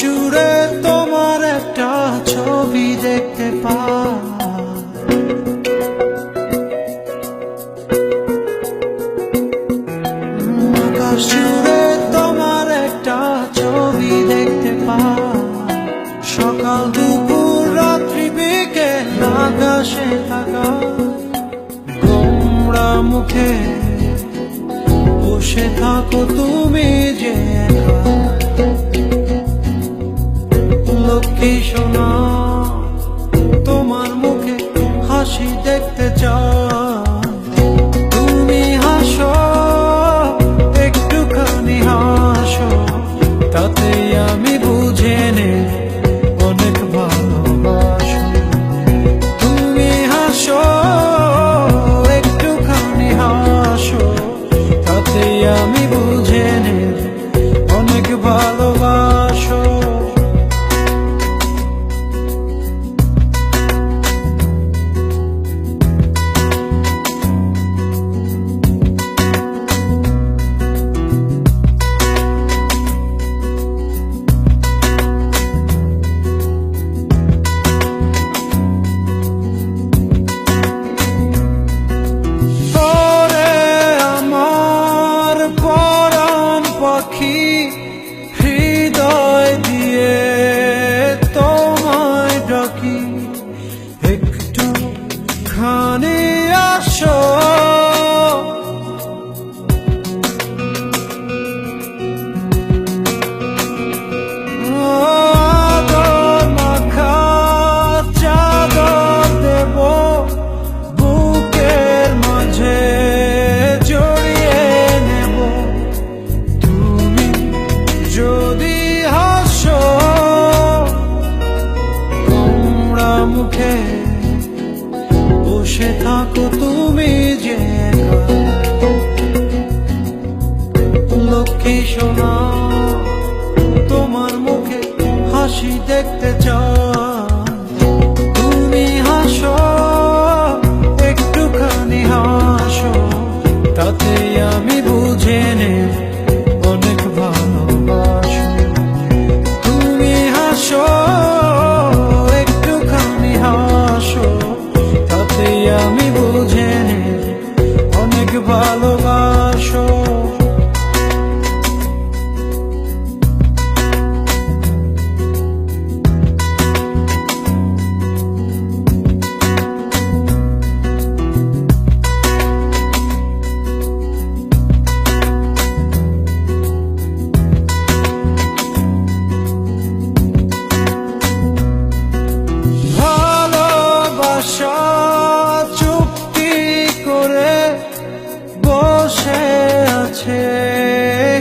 জুড়ে তোমার একটা ছবি দেখতে পাই। আকাশ জুড়ে তোমার একটা ছবি দেখতে পাই। সকাল দুপুর রাত্রি বিকেল আকাশে থাকা গোমড়া মুখে বসে থাকো তুমি যে লক্ষ্মী সোনা, তোমার মুখে হাসি দেখতে চাই। তুমি হাসো, একটুখানি হাসো, তাতেই আমি বুঝে নে অনেক ভালোবাসো। তুমি হাসো, একটুখানি হাসো, তাতেই আমি বুঝে নে অনেক ভালোবাসো। হৃদয় দিয়ে তোমায় ডাকি, একটু খানি আসো। আদর মাখা চাদর দেব বুকের মাঝে জড়িয়ে নেব। যদি হাসো, গোমড়া মুখে বসে থাকো তুমি যে লক্ষ্মী সোনা, তোমার মুখে হাসি দেখতে চাই। তুমি হাসো, একটুখানি হাসো, তাতেই আমি বুঝে নে অনেক ভালোবাসো। তুমি হাসো, একটুখানি হাসো, তাতেই আমি বুঝে নে অনেক ভালোবাসো। চুক্তি করে বসে আছে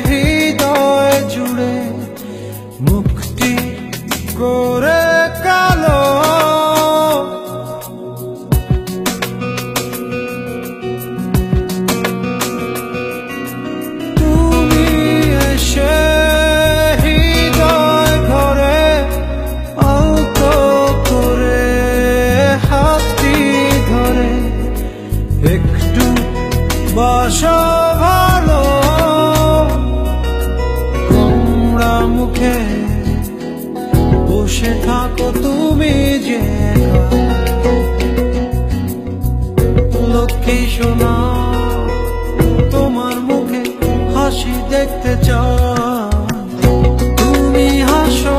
হৃদয় জুড়ে, মুক্তি করে কালো। তুমি এসে হৃদয় ঘরে আলতো করে হাতটি ধরে একটু বাসা ভালো। গোমড়া মুখে বসে থাকো তুমি যে লক্ষ্মী সোনা, তোমার মুখে হাসি দেখতে চাই। তুমি হাসো,